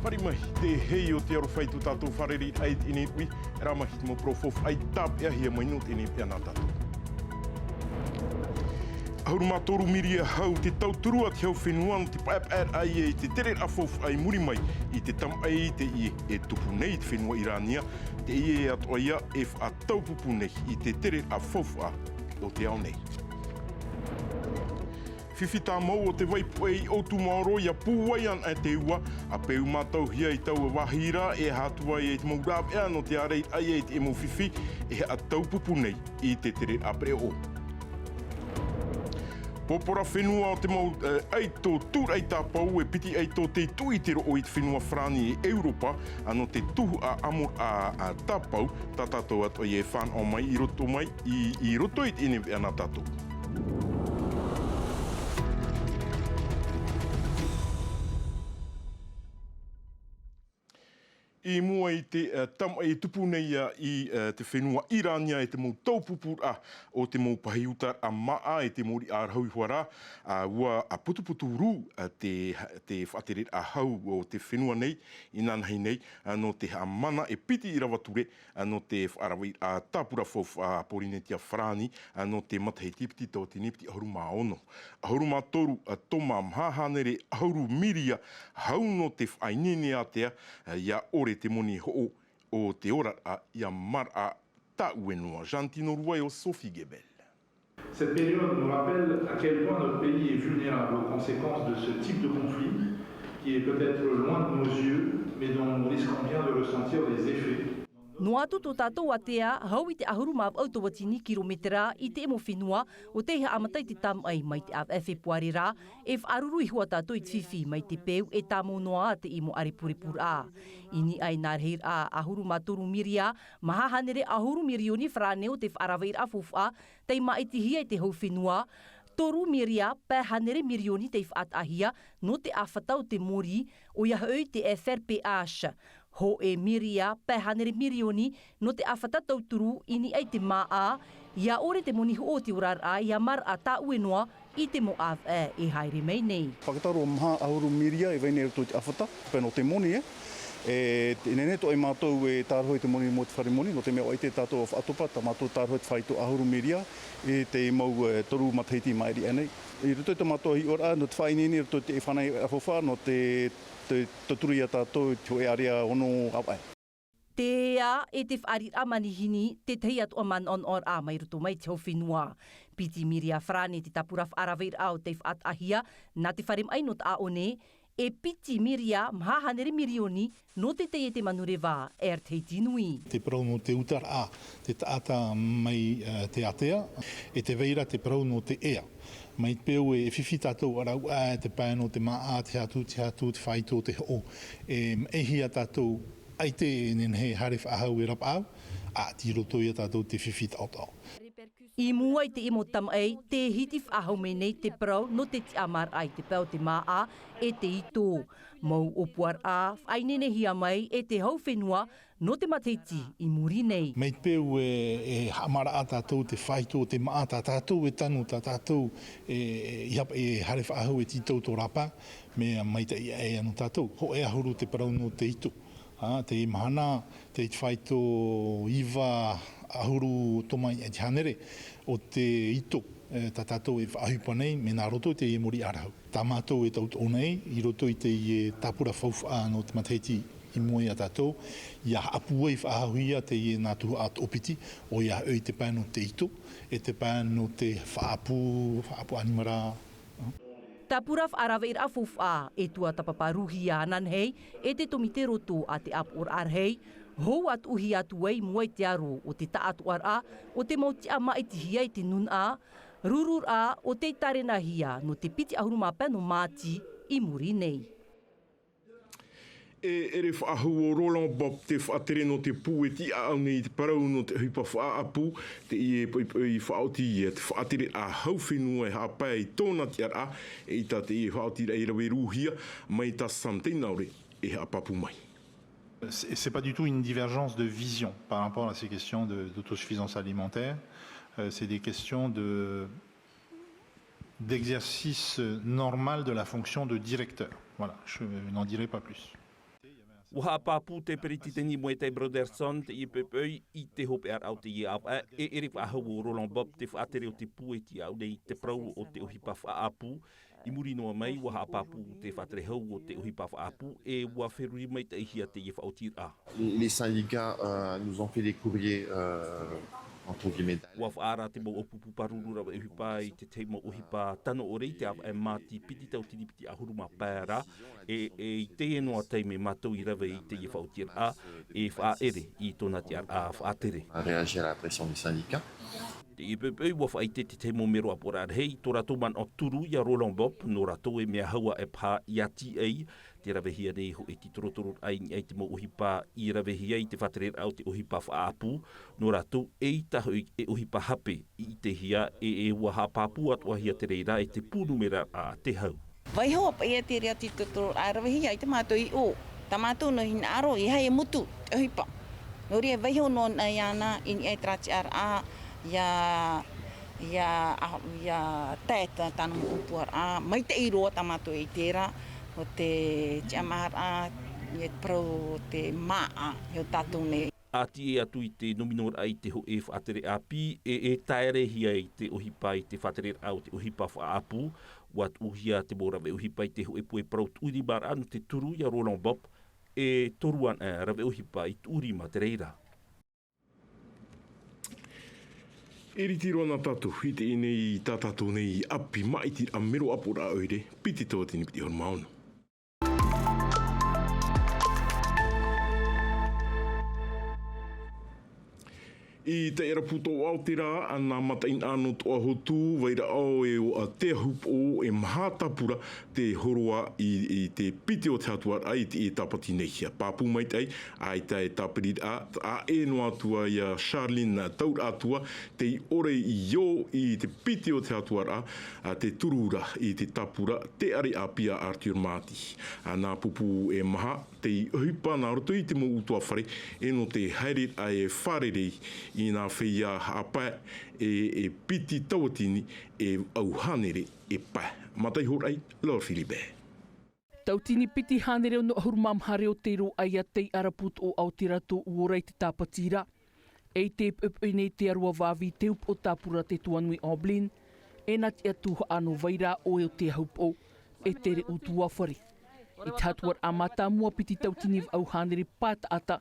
Parimai, te hei o te aru whaitu tātou whareri ait ini ui, ramahi mo profof ai tāp ea hia mainot ini ea nā tātou. Ahuru mā toru miria hau te tauturua te hau whenua no te paep ai e te tere afof ai muri mai i te tam ai te ie e tupu nei te whenua Irania, te ie e atoa ia e whaatau pupu nei i te tere afof a o te ao nei. Whiwhita mau o te waipu ei o tu maoro ia pūwaian e te ua, a peu mātau hia i tau a wahira e hatua e te maurab ea no te arei ai e te emo whiwhi e a tau pupu nei i te tere apre o. Popora whenua o te mau eito tūr ei tāpau e piti eito te tuitero o i te whenua Frani e Europa ano te tuhu a amor a tāpau tā tātou ato i e whan o mai i roto mai i roto i te ine ana tātou. I mua i te tama i tupu nei i te whenua Irania e te mau taupupura o te mau pahiutar a maa e te mori a rau huara ua a putuputu ru te whaatere a hau o te whenua nei i nanahi nei no te mana e piti i rawature no te whaarawai a tāpura fof a Porinetia Frani no te matahei tipiti tau te nipiti ahuru mā ono. Ahuru mā toru toma mhahanere ahuru miria hau no te whainene a tea ia ore te moni ho o te ora a ia mar a Tauenua. Jantino Roy o Sophie Gebel. Cette période nous rappelle à quel point notre pays est vulnérable aux conséquences de ce type de conflit qui est peut-être loin de nos yeux, mais dont nous risquons bien de ressentir les effets. No atu tō tātou atea, hau i te ahuru mā autowatini kilometera i te emo whenua o te hea amatai te tam ai mai te av Februari rā, e whaaruru i hua tātou i te whiwhi mai te peu e tāmo noa te imo aripuripur a. Ini ai nārheir a ahuru mā toru miria, mahahanere ahuru mirioni whraneo te whaaraweir a fufa, tei mai te hia i te hau whenua, toru miria pēhanere mirioni te whaatahia no te awhatau te mori o ia hau te FRPH. Ho e miria pēhanere mirioni no te awhatatau turu ini ai te maa, ia ore te moni ho o te urar a ia mar a Tauenua i te mo av e haere mei nei. Whakataro maha ahuru miria e weinei roto i te awhata, pēno te moni e nene to e mātou e tārohoi te moni mo te wharimoni, no te mea oite tātou of atopa, ta mātou tārohoi te whaito ahuru miria e te mau toru mataiti maeri anei. I roto i te mātou hi ora, no te whainini, roto te e whanai afofa, no te turi a tātou te e area ono awai. Te ea e te whaari amanihini te tei atu aman on or a mai roto mai te hau whenua. Piti miria Frani te tapura whaaraweir au te whaatahia na te wharim ainot a one, e piti miria mhahanere mirioni no te te e te manurewa te tinui. Te parau no te utar a, te taata mai te atea, e te veira te parau no te ea. Mai peo e whiwhi tātou arau te pāno, te maa, te hatu, te whaito, te ho. E hia tātou ai te nenhe hare whaahau e rapa au, a ti roto ia tātou te whiwhi tātou. I mua i te imo tam ei, te hiti whaahau me nei te parau no te ti amar ai te pau te maa e te ito. Mau opuar a, whainene hia mai e te hau whenua no te mateiti i muri nei. Mai peo e hamara a tātou te whaito, te maa tātou e tanu tātou e hare whaahau e titau tō rapa, me mai te ia e anu tātou. Ho e ahuru te parau no te ito. Te mahana, te whaito iwa ahuru tomai e te hanere o te ito tā tātou e whaahupa nei me nā roto te e mori arahau. Tā mātou e tauto nei i roto i te tāpura whauwha no te mateiti i moe a tātou. Ia apu e whaahuia te e nā tuhu at opiti o ia oi te pāno te ito e te pāno te whaapu animara. Tāpura whaaraweir a fufa e tua tapaparuhi a nanhei e te tomite roto a te apur arhei, hou at uhi atu ei mua i te aro o te taatu ar a o te mauti a maiti hia i te nun a, rurur a o te tarena hia no te piti ahuru mapea no māti i muri nei. E re whaahu o Roland Bob te whaatere no te pū e ti a au nei te parau no te huipa whaapu te i whaoti e te whaatere a hau whenua e hapai i tōna te ara e i ta te i whaoti rei rawe rūhia mai ta samteinaure e hapapu mai. C'est pas du tout une divergence de vision par rapport à ces questions d'autosuffisance alimentaire. C'est des questions d'exercice normal de la fonction de directeur. Voilà, je n'en dirai pas plus. Waha papu te periti te ni mo te Broderson te IPP I te hope ar au te ia eri fa ho Roland Bob te fa te te pu e ti au nei te pro o te ohipa fa apu I muri no mai waha papu te fa tre ho o te ohipa fa apu e wa feruri mai te hia te ia fa o tira. Les syndicats nous ont fait des courriers entre guillemets. Wa ara te mo opupu parurura e hipa I te te mo ohipa tano o rei te a mati piti tau tini piti ahuru ma para e te no te me matou I rave I te ia fa o tira e fa ere I tona te a fa tere. À réagir à la pression du syndicat. Te IPP wa fa te te mo mero apora hei to rato man o turu ia Roland Bob no rato e mea haua e pa ia TA te ravehia nei ho e ti torotoro ai te mo ohipa I ravehia I te whatere au te ohipa whaapu no rato e taho e ohipa hape I te hia e waha papu atua hia te reira e te pūnumera a te hau. Vai hoa pa ia te rea ti torotoro a ravehia I te mātou I o tamatou no hina aro I hai e mutu te ohipa. No rea vai hoa no na iana I ai trati ar a ya tēta tāna mpupuar a mai te iroa tamatou I tērā o te tiamahar a I pro te maa heo tātou nei. Ati e atu I te nominor ai te ho e whaatere api e taere hia I te ohipa I te whaatere au te ohipa whaapu wat uhia te morawe ohipa I te ho e pue praut uri bar anu te turu ia Roland Bob e toruan rawe ohipa I turi ma te reira. Eri tiro ana tatu, I te inei tātātou nei api mai tira a mero apura oire, piti tō tini piti hon mauna. I te era puto o Aotearoa, ana matain ano toa hotu, waira au e o a te hupo e mahatapura te horoa I te piti o te hatuar ai te e tapati nehia. Pāpū mai tai, ai te e tapirid a e no atua I a Charlene taur atua, te ore I o I te piti o te hatuar a te turura I te tapura, te ari a pia Arthur Mati. Nā pupu e maha, te hipa nā roto I te mo utua whare, e no te haere a e wharerei I nā whia apa e piti tawatini e auhanere e pa. Matai horai, Lord Filipe. Tautini piti hanere o no ahurumam hare o te ro ai a tei araput o Aotearoa tō uorai te tāpatira. E te nei te arua wawi te up o tāpura te tuanui Oblin, e nati atuha ano vaira o e o te haup o e tere utua whare. I tātuar a mata mua piti tautini au hanere pāta ata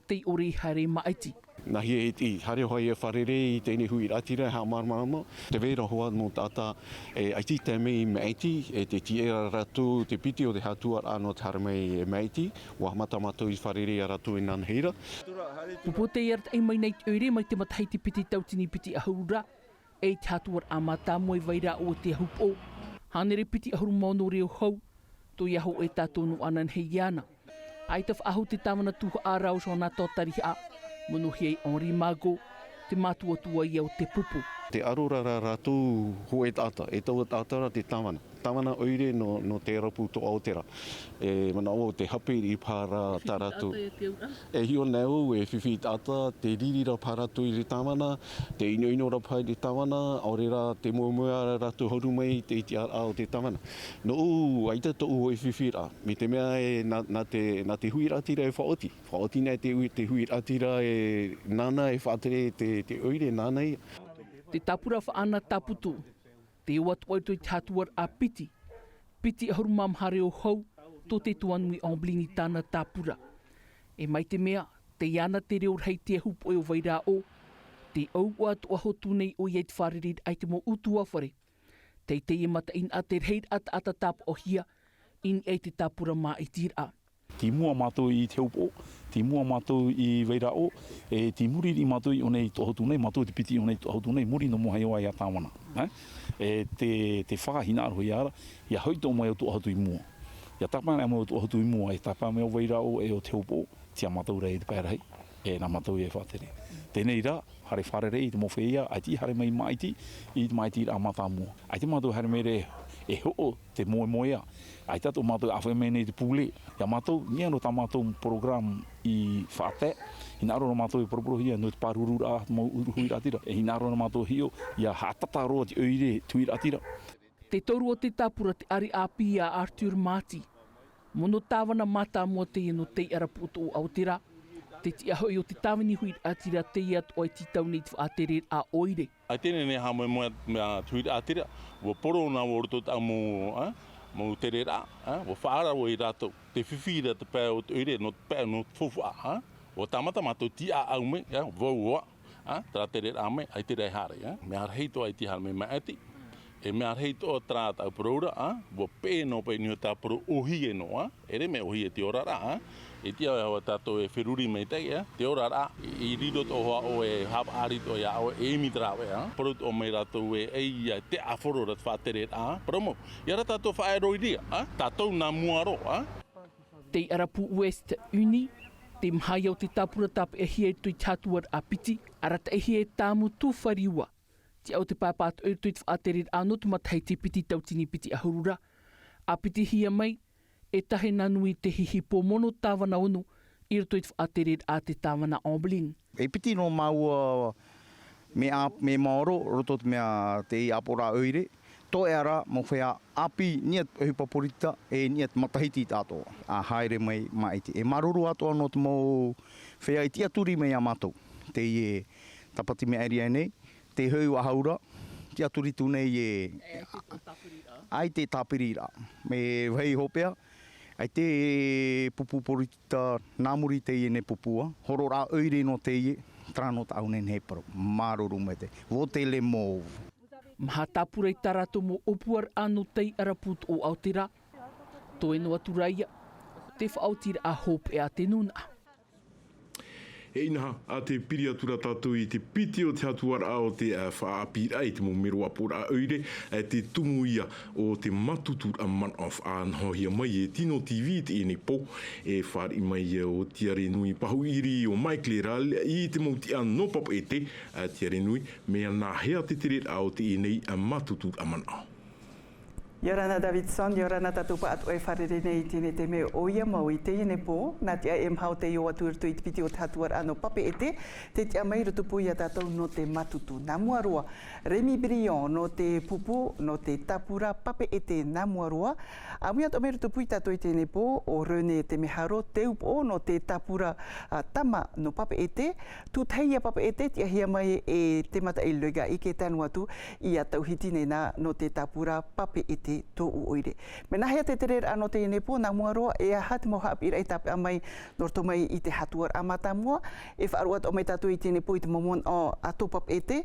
te ore hare maaiti. Nā hia e hare hoi e wharere I tēne hui ratira ha marmarama. Te vera hoa no tata e aiti te mei meiti e te tiera ratu te piti o te hatuar anō te hara mei e meiti. Wa matamatu I wharere a ratu I nanheira. Pupo te iart ai mai nei ure mai te mataiti piti tautini piti ahurura. E te hatuar a mata moe vaira o te hupo. Hanere piti ahuru mono reo hau. To iaho e tātou no anan hei iana. Ai taf ahu te tamana tuha a rau so nā tōtari a. Monohi ai Henri Mago, te mātuatua ia o te pupu. Te arorara rātou hoe tata, e taua tātara te tamana. Tamana oire no te rapu to Aotearoa. E mana o te hape I pāra tā rātou. E hio neu e whiwhi tata, te ririra pārātou I te tamana, te ino rapai I te tamana, aorera te muamua rātou horu mai te iti ao te tamana. No aita tō e whiwhi rā. Me te mea e nā te hui ratira e whaoti. Whaoti nei te hui ratira e nana e whaatere te oire nana ia. Te tapura whaana taputu, te watu te hatuar a piti. Piti ahurumam hare o hau, tō te tuanui Omblini tāna tapura. E mai te mea, te iana te reo rei te hupo e o vaira o, te au atu ahotu nei o iei te wharerid ai te mo utua whare. Te e mata in a te reid ata tapu o hia, in ei te tapura mā I tira. Ti mua mātou I te upo, ti mua mātou I veira o, e ti muri I mātou I onei tohotu nei, mātou te piti onei tohotu nei, muri no moha iwa I a tāwana. E te whakahina arohi ara, ia hoito mai o tohotu I mua. Ia tapana mai o tohotu I mua, e tapana mai o veira o e o te upo, tia mātou rei te pērahei, e nā mātou I e whātere. Tēnei rā, hare wharere I te mowhea, ai ti hare mai maiti, I te maiti a mata mua. Ai te mātou hare mere e ho'o te moemoea. Ai tato mātou awhai mei nei te pūle. Ia mātou, nia no tā mātou program I whaate, hina aro na mātou I poropolohia, no te pārurura a mau uruhui ratira. E hina aro na mātou hio, ia hātata roa te oire tui ratira. Te toru o te tapura te ari api a Arthur Mati. Mono tāwana mata mua te ino te araputo o Aoteara. Te ti aho i o te tāwini hui atira te iat o i titau ni tu atere a oire. Ai tēne ne hamo mea tuiri atira, wo poro na wo roto ta mo te re ra, wo whaara o i rātou. Te whiwhira te pēo te oire, no te pēo no te whowha, wo tamata mato ti a au me, vau oa, tra te re ra me, ai te rei hare. Mea reito ai ti hara me maeti, e mea reito o tra tau poroura, wo pē no pē niho tā poro ohi e no, ere me ohi e te ora ra, e tia o tātou e whiruri mei tei, te ora rā, i rirot o hoa o e hap arito ia o e mitrawe, porut o mei rātou e ia te awhoro rat whātere rā, promo. Iara tātou whaeroi ria, tātou nā muaro. Te Arapu West Uni, te mhai au te tapura tape e hie tui tātuar a piti, arata e hie tāmu tūwhariua. Te au te pāpāt oi tui whātere rā no tu matai te piti tautini piti ahurura. A piti hia mai, e tahe nanui te hihipo mono tāwana onu, i roto i te whaatered a te tāwana ombling. E piti no maua me maoro, roto te mea te i apora oire, to e ara mo whea api niat hipaporita e niat matahiti tātoa. A haere mai maiti. E maruru atoa no te mo whea i tia turi mei a matou. Te i e tapati mea area nei, te heu ahaura, tia turi tūnei e... Ai te tāpirira. Me whei hopea, ai te pupu porita nāmuri te i ne pupua, horo rā oire no te i, trano ta au nen heparo, maruru me te, wo te le mō. Maha tāpura i tarato mo opuar anu tei araput o Aoteara, to e noa turaia, te whaotira a hope e a te nuna. E inaha, a te piri atura tātou i te piti o te hatuara o te whaapira i te mo mero apora oire, te tumu ia o te matutur a man of a nhohia mai e Tino TV te ene po, e whari mai o tiare nui pahuiri o Mike Leral i te mauti a no papa e te tiare nui, mea nā hea te tere o te enei a matutur a man of. Yorana Davidson, Yorana tatupa atu e wharere nei tine te me oia mau i te ine pō, nā tia e mhau te ioa tuirtu i te piti o te hatuar ano pape e te tia mai rutupu i a tātou no te matutu. Nā muarua, Remy Brion no te pupu, no te tapura pape e te nā muarua, a mui ato me rutupu i tātou i te ine pō, o Rene te meharo, te upo no te tapura tama no pape e te, tu teia pape e te, tia hia mai e te mata i luega i ke tanu atu i a tau hitine nā no te tapura pape e te tō uoire. Me nahea te tere ano te inepo, nā muaroa e a hati mo haapira i tape amai norto mai i te hatuar amata mua. E whaaruat o me tātou i te inepo i te momon o atopap e te.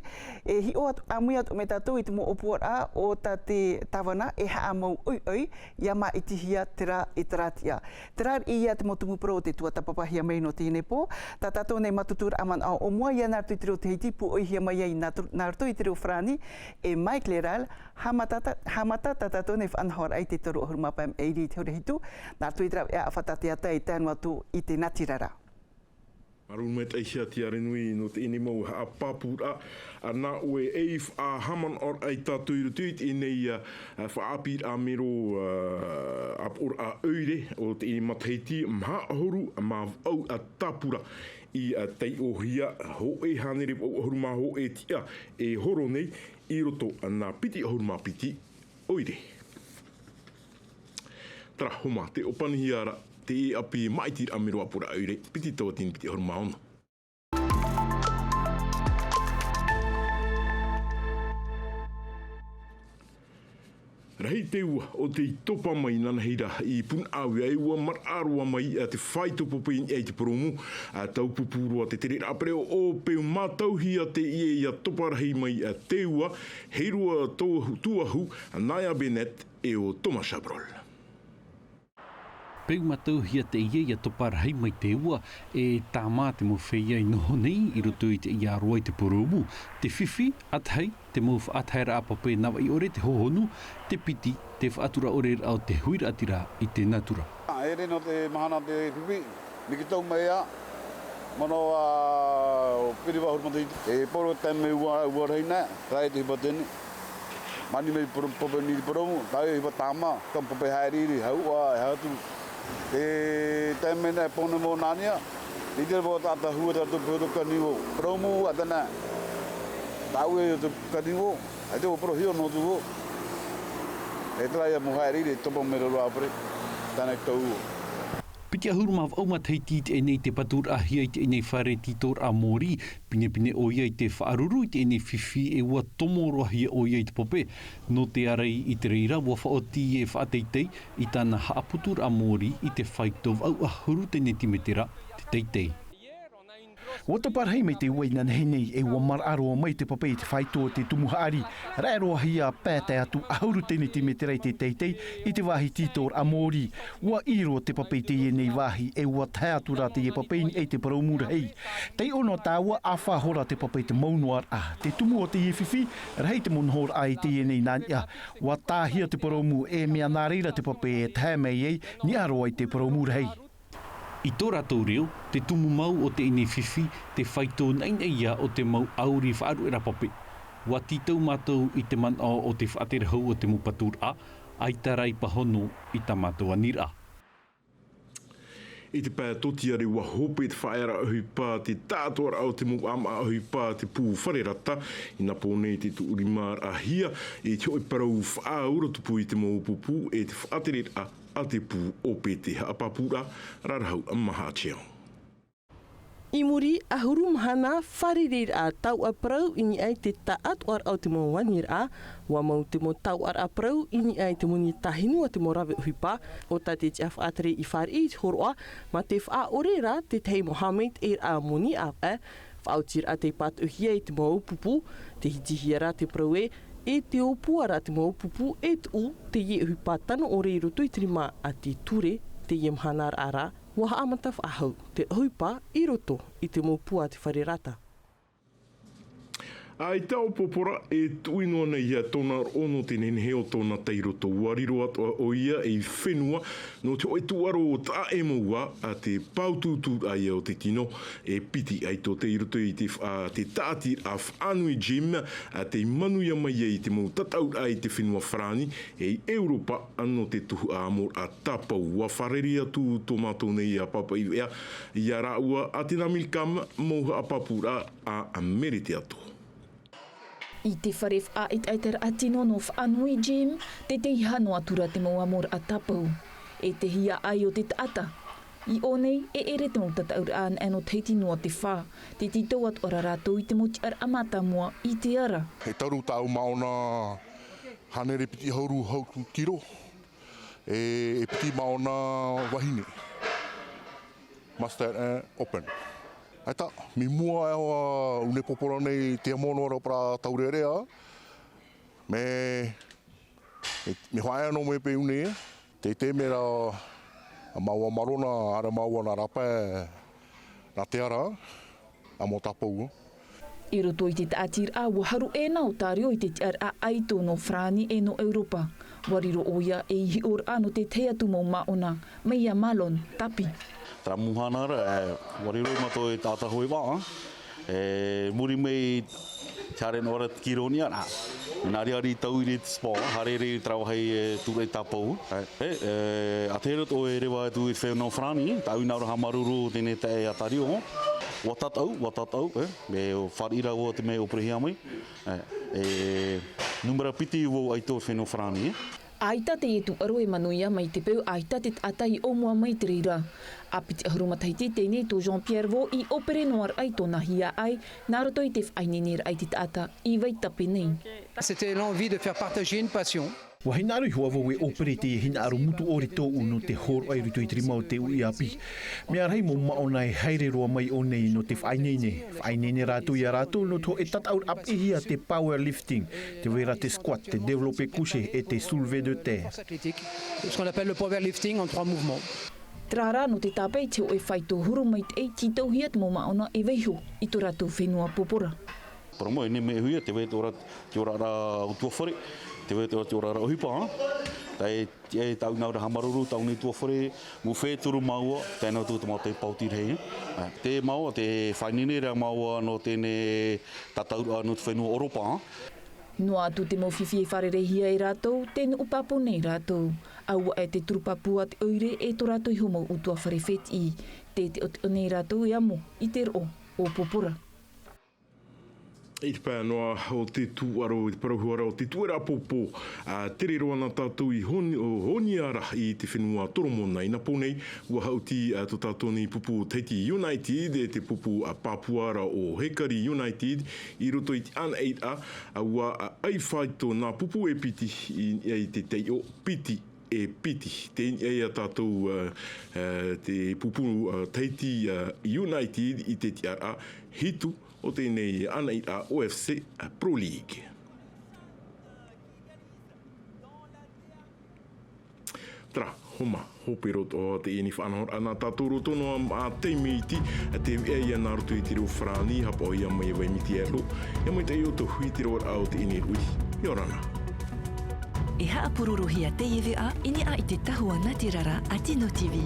E hi o amuiat o me tātou i te mo opuar a o ta te tawana e haa mau oi, ia ma i tihia tera e teratia. Tera i ia te motumu pro te tua tapapahia mai no te inepo. Tā tātou nei matutur aman o mua ia nārtu i te reo te hiti pu oi hia mai ai nārtu i te reo frani e Mike Leral, hamata tātou nei whanhora ai te toru o hurumapam e iri te hore hitu, nā tui trau e a whatatea tai tānu atu i te natirara. Marun mai tai hia tiare nui no te ene mau a papura a nā ue eif a haman or ai tātou i rutuit i nei whaapir a mero apor a oire o te ene mataiti mha horu a mav au a tapura i tei o hia ho e hanere o huruma ho e tia e horo nei i roto a nā piti huruma piti oire. Tara homa te opanihiara te e api maitir a mero apura oire, piti taua tini piti horuma ono. Rahi te ua o te topa mai nana heira i pun awe ai ua mar arua mai te whaitopopi i te poromu tau pupurua te tere apreo o peu matauhia te ia topa rahi mai te ua heirua tuahu Naya Bennett e o Thomas Chabrol. Peu matauhia te ia toparahai mai te ua e tā mā te mo whea i noho nei i roto i te ia roa i te poromu, te whiwhi, athai, te mo whaathai apape nawa i ore te hohonu, te piti, te whaatura ore au te huira atira i te natura. E reno te mahana te whiwhi, niki tau mai a, mano o piriwa hurumata e poro teme ua reina, rai te hipa tene. Mani mei pope ni poromu, tai hipa tāma, kam pope haeriri, haua, hatu. E teme nei pone mo nania, i te po tata hua tatu pōto kaniwo. Promu atana, tau e te kaniwo, ai te o prohio no tuwo. E trai a muhaeriri, topo mero roa apre. tānei tau. Piti ahuru maaf au matai tit e nei te patur ahia i te nei whare titor a mori, pine o ia i te whaaruru i te nei whiwhi e ua tomoro ahia o ia i te pope. No te arei i te reira, ua whaoti e whaateitei i tāna haaputur a mori i te whaitov au ahuru te netimetera te teitei. Ua te parhei mei te uaina nei e ua mararoa mai te papei te whaitoa te tumuhaari. Rairoa hia pētai atu ahuru tene te meterei te teitei i te wahi titor a mori. Ua iroa te papei te nei wahi e ua tātura te papei e te paraumura hei. Tei ono tāua a whahora te papei te maunoar a. Te tumu o te iwhiwhi, rei te monhor ai te nei nānia. Ua tāhia te paraumu e mea nārira te papei e tāmei ei ni aroa i te paraumura hei. I tō rātou reo, te tumu mau o te ine whiwhi, te whaitō naina ia o te mau auri whaaru e rapape. Wa titau mātou i te mana o te whaatere hau o te mupatur a, ai tarai pahono i ta mātou anira. I te pā toti are ua hope te whaera ahui pā te tātua au te mu ama ahui pā te pū wharerata i nā pōnei te tuuri mār ahia e te hoi parau whaaura tupu i te mō pupu e te whaatere a te pū o pete haapapura rarahau a maha cheao. I muri ahuru mahana wharerir a tau a prau ini ai te taat war au te mo wanir a wa mau te mo tau ar a prau ini ai te muni tahinu a te mo rawe uhipa o ta te tiaf atre i whare i horoa ma te wha orera te tei Mohamed a muni a whautir a te pat uhia i te mo pupu te hitihiara te prau e te opuara te mo pupu e te ye uhipa tano o reiru tuitirima a te ture te ye mhanar ara wa amata whahau te uhipa i roto i te mo pua te wharerata. Ai tau popora e tuinoa nei ia tōna ono te nenhe o tōna teiroto wariro atua o ia e whenua no te oi tuaro o tā e maua a te pautūtū ai o te tino e piti ai tō teiroto i te tāti a whanui Jim a te manuia mai i te mau tatau ai te whenua whrani e i Europa anō te tuhu a amor a tapau wa whareri atu tō mātou nei a papa i ea i a raua a te namilkama mauha a papura a merite atu. I te wharef a aiter a tino no whanui Jim, te hano atura te mau amor a tapau. E te hia ai o te taata. I o nei, e ere te mau tataur an eno teiti noa te whā. Te titau at ora rātou i te moti ar amata mua i te ara. He taru tāu maona hanere piti hauru hau kiro. E piti maona wahine. Master open. Aita, mi mua ewa une popora nei te amono ora para taurerea. Me hoaia no me pe une, te mera a maua marona, ara maua na rapa na te ara, a mo tapau. I roto i te tātir a waharu e nau tārio i te tiar a aito no Frani e no Europa. Wariro oia e ihi or ano te teatu mo maona, meia malon, tapi. Tra muhanara, wariro mato e tāta hoi wā. Muri mei taren ora kironia na. Nari ari tau i re te spa, hare re trau hei tūrei tāpau. A te rot o e rewa tu i whenau Frani, tau i naura hamaruru tēne te e atario. Watatau, me o wharira o te me o prehia mai. Numera piti o aito whenau Frani. Aita te etu aro e manuia mai te peu aita te atai o mua mai te reira. A piti ahurumataiti tēnei tō Jean-Pierre Vaux i opere noar ai tōna hia ai, nā roto i te whainenir ai te ata i waitape nei. C'était l'envie de faire partager une passion. Wa hina aru hua vau e opere te hina aru mutu ori tōu no te horo ai ruto i trima o te ui api. Mea rei mo maona e haere roa mai o nei no te whainene. Whainene rātou i a rātou no tō e tataur ap ihia te powerlifting, te wera te squat, te développé couché e te soulevé de terre. Ce qu'on appelle le powerlifting en 3 mouvements. Trara no te tāpei te o e whaito huru mai te e ki tau hiat mo maona e weiho i tō rātou whenua popora. Paramo e ne me huia te wei tōra te ora ra utua whare. Te wei te ora ra ohipa, tai e tau naura hamaruru, tau ni tua whare, mu wheturu maua, tēnau tū te mau te pautir hei. Te maua, te whainene rea maua no tēne tatauru anu te whenua Europa. Noa atu te mau whiwhi e wharerehia e rātou, tēne upapo nei rātou. Aua e te turupapu at oire e tō rātou i homo utua wharewhet i. Te o nei rātou e amo, i te ro o popora. I te pēr noa o te tūaro, i te parahuara o te tuera popo. Tere roa nā tātou i honiara i te whenua toromona. Ina pōnei, ua hauti tō tātou ni pupu o Tahiti United, e te pupu a Papuara o Hekari United, i roto i te ana eira, ua ai whaito nā pupu e piti i te teio piti. E piti. Te eia tātou te pupu Tahiti United i te tiara hitu o tēnei ana i a OFC Pro League. Tra, homa, hope roto o te eni whanahor. Ana tātou roto no a teimi iti, te eia nā roto i te reo whrani, hapa o ia mai wai miti ero. Ia mai te ioto hui te roa au te eni rui. Iorana. E haa pururuhia te iwi a, ini a i te tahua Ngāti Rara a Tino TV.